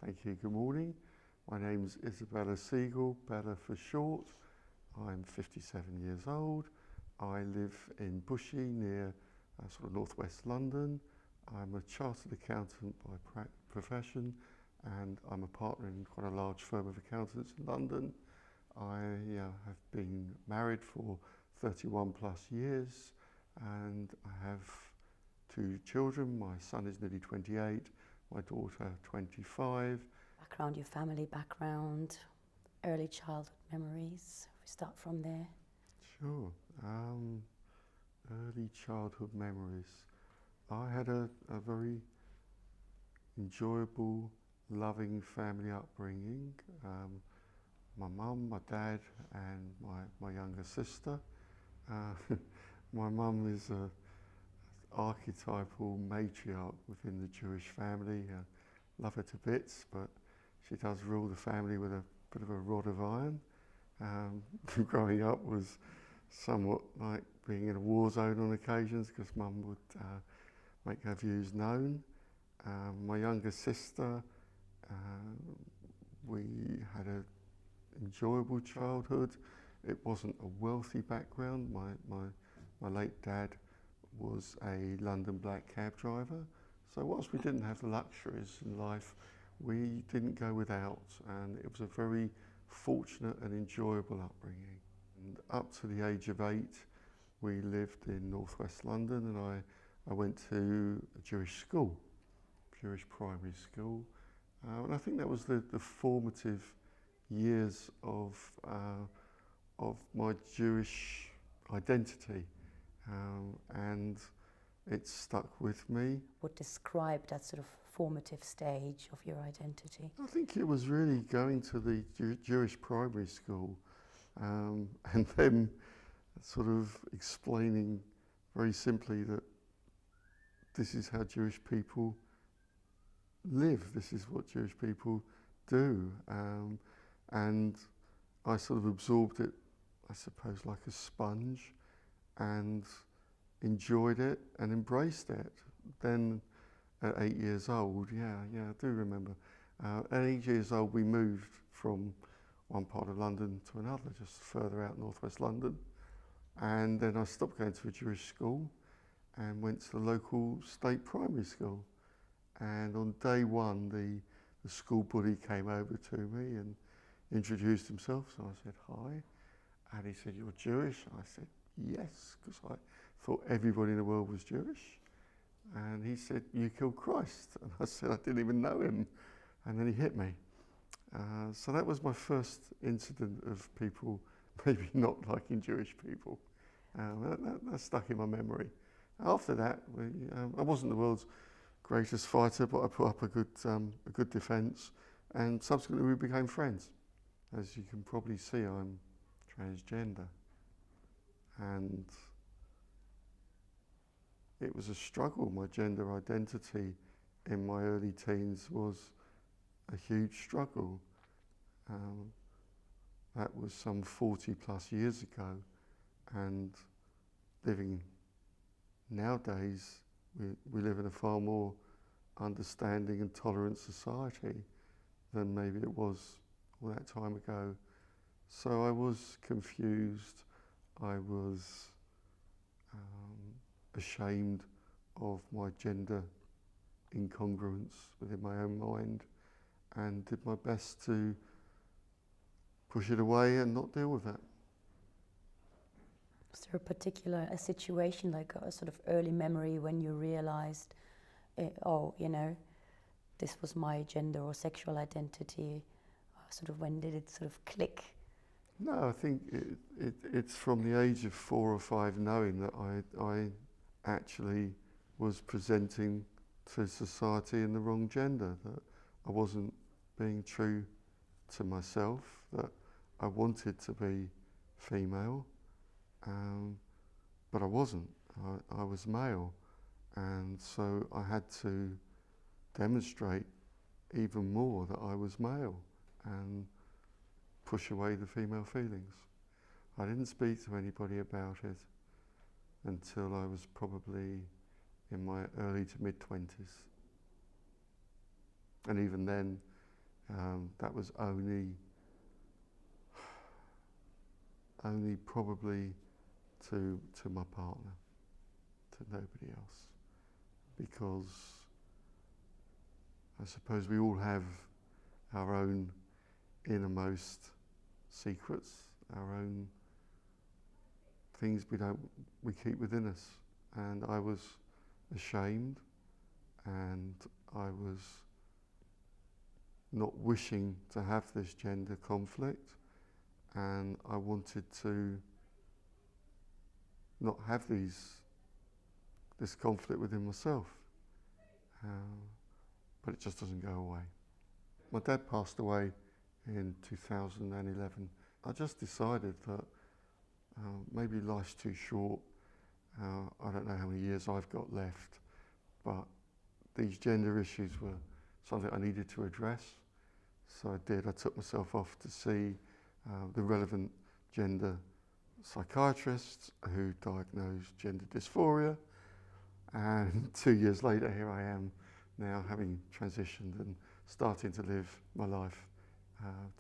Thank you. Good morning. My name's Isabella Siegel, Bella for short. I'm 57 years old. I live in Bushey near sort of northwest London. I'm a chartered accountant by profession, and I'm a partner in quite a large firm of accountants in London. I have been married for 31 plus years, and I have 2 children. My son is nearly 28, my daughter 25. Background, your family background, early childhood memories. We start from there. Sure. Early childhood memories. I had a very enjoyable, loving family upbringing. My mum, my dad, and my younger sister. My mum is an archetypal matriarch within the Jewish family. Love her to bits, but she does rule the family with a bit of a rod of iron. Growing up was somewhat like being in a war zone on occasions, because mum would make her views known. My younger sister, we had an enjoyable childhood. It wasn't a wealthy background. My late dad was a London black cab driver, so whilst we didn't have the luxuries in life, we didn't go without, and it was a very fortunate and enjoyable upbringing. And up to the age of 8, we lived in northwest London, and I went to a Jewish school, Jewish primary school, and I think that was the formative years of my Jewish identity, and it stuck with me. What described that sort of formative stage of your identity? I think it was really going to the Jewish primary school, and then sort of explaining very simply that this is how Jewish people live, this is what Jewish people do, and I sort of absorbed it, I suppose, like a sponge, and enjoyed it and embraced it. Then at 8 years old, I do remember, at 8 years old we moved from one part of London to another, just further out northwest London, and then I stopped going to a Jewish school and went to the local state primary school. And on day 1, the school bully came over to me and introduced himself, so I said hi, and he said, "You're Jewish?" I said yes, because I thought everybody in the world was Jewish. And he said, "You killed Christ." And I said I didn't even know him, and then he hit me. So that was my first incident of people maybe not liking Jewish people. That stuck in my memory. After that, I wasn't the world's greatest fighter, but I put up a good defence, and subsequently we became friends. As you can probably see, I'm transgender, and it was a struggle. My gender identity in my early teens was a huge struggle. That was some 40 plus years ago, and living nowadays, we live in a far more understanding and tolerant society than maybe it was all that time ago. So I was confused, I was ashamed of my gender incongruence within my own mind, and did my best to push it away and not deal with that. Was there a particular situation, like a sort of early memory when you realized, this was my gender or sexual identity? Sort of when did it sort of click? No, I think it's from the age of 4 or 5 knowing that I actually was presenting to society in the wrong gender, that I wasn't being true to myself, that I wanted to be female, but I wasn't. I was male, and so I had to demonstrate even more that I was male and push away the female feelings. I didn't speak to anybody about it until I was probably in my early to mid-20s. And even then, That was only probably to my partner, to nobody else, because I suppose we all have our own innermost secrets, our own things we keep within us. And I was ashamed, and I was not wishing to have this gender conflict, and I wanted to not have this conflict within myself, but it just doesn't go away. My dad passed away in 2011. I just decided that maybe life's too short. I don't know how many years I've got left, but these gender issues were something I needed to address. So I did. I took myself off to see the relevant gender psychiatrist who diagnosed gender dysphoria. And 2 years later, here I am now, having transitioned and starting to live my life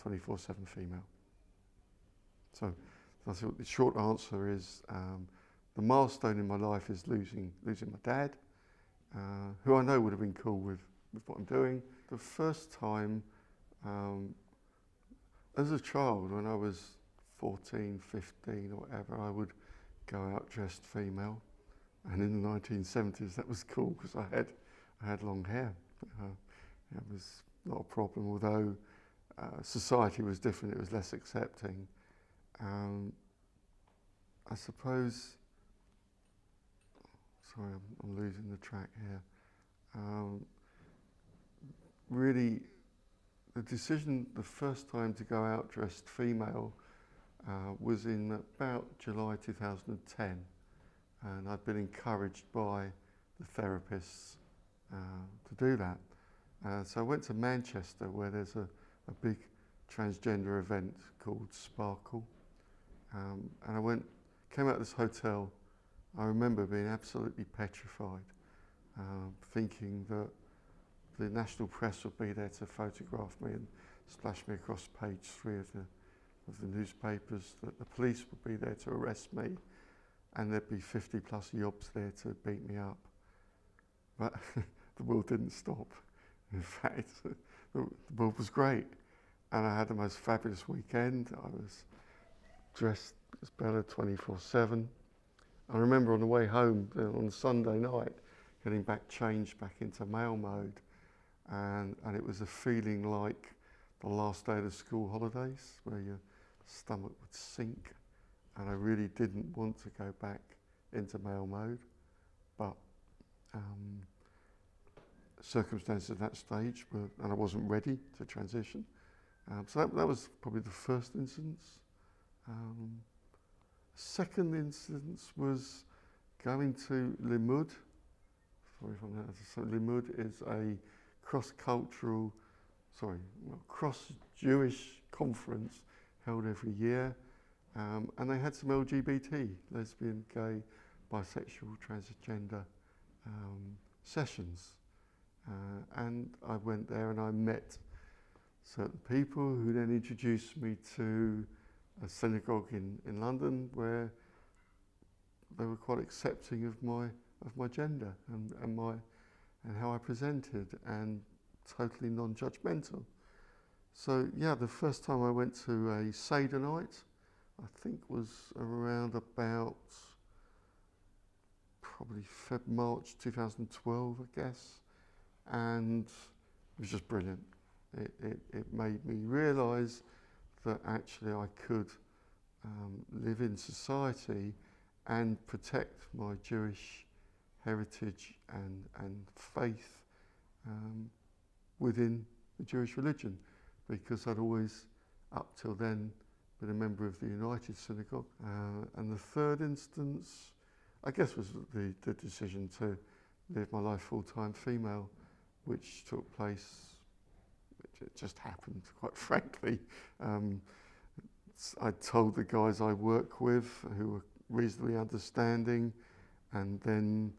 24/7 female. So I thought the short answer is the milestone in my life is losing my dad, who I know would have been cool with what I'm doing. The first time, as a child, when I was 14, 15 or whatever, I would go out dressed female. And in the 1970s, that was cool because I had long hair. It was not a problem, although society was different, it was less accepting. I suppose, sorry, I'm losing the track here. Really, the decision the first time to go out dressed female was in about July 2010, and I'd been encouraged by the therapists to do that. So I went to Manchester, where there's a big transgender event called Sparkle, and I came out of this hotel. I remember being absolutely petrified, thinking that the national press would be there to photograph me and splash me across page 3 of the newspapers, that the police would be there to arrest me, and there'd be 50 plus yobs there to beat me up. But the world didn't stop. In fact, the world was great, and I had the most fabulous weekend. I was dressed as Bella 24/7. I remember on the way home on Sunday night, getting changed back into male mode, and it was a feeling like the last day of the school holidays, where your stomach would sink, and I really didn't want to go back into male mode, but circumstances at that stage and I wasn't ready to transition. So that was probably the first instance. Second instance was going to Limud. Sorry if I'm not. So Limud is a cross-Jewish conference held every year, and they had some LGBT, lesbian, gay, bisexual, transgender sessions. And I went there and I met certain people who then introduced me to a synagogue in London, where they were quite accepting of my gender and how I presented, and totally non-judgmental. So yeah, the first time I went to a Seder night, I think was around about probably March 2012, I guess, and it was just brilliant. It made me realise that actually I could live in society and protect my Jewish heritage and faith within the Jewish religion, because I'd always, up till then, been a member of the United Synagogue. And the third instance, I guess, was the decision to live my life full-time female, which took place, it just happened, quite frankly. I told the guys I work with, who were reasonably understanding, and then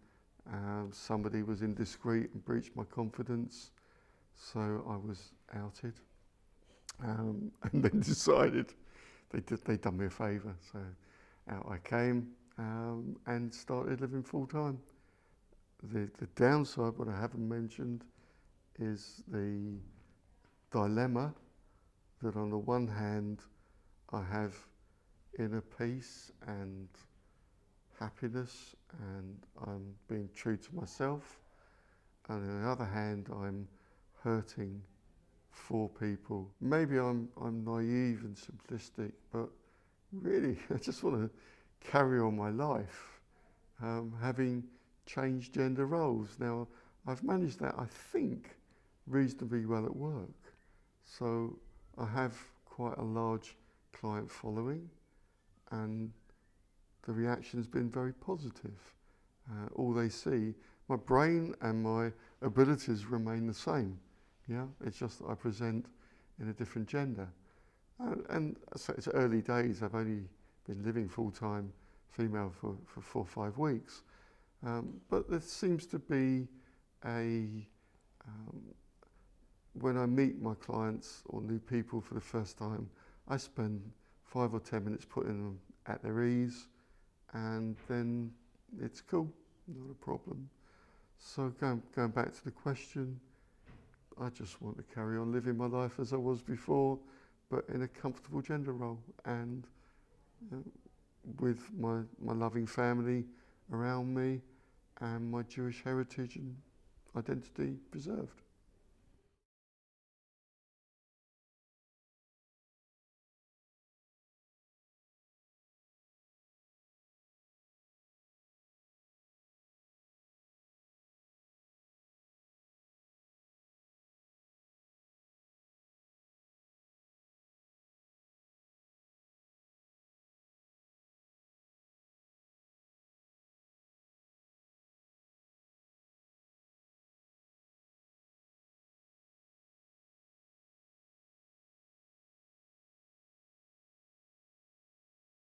somebody was indiscreet and breached my confidence, so I was outed. and then decided they'd done me a favour. So out I came and started living full time. The downside, what I haven't mentioned, is the dilemma that on the one hand I have inner peace and happiness and I'm being true to myself, and on the other hand I'm hurting for people. Maybe I'm naive and simplistic, but really I just want to carry on my life, having changed gender roles. Now I've managed that, I think, reasonably well at work. So I have quite a large client following, and the reaction's been very positive. All they see, my brain and my abilities remain the same. Yeah, it's just that I present in a different gender. And so it's early days. I've only been living full-time female for 4 or 5 weeks. But there seems to be when I meet my clients or new people for the first time, I spend 5 or 10 minutes putting them at their ease, and then it's cool, not a problem. So going back to the question, I just want to carry on living my life as I was before, but in a comfortable gender role, and with my loving family around me and my Jewish heritage and identity preserved.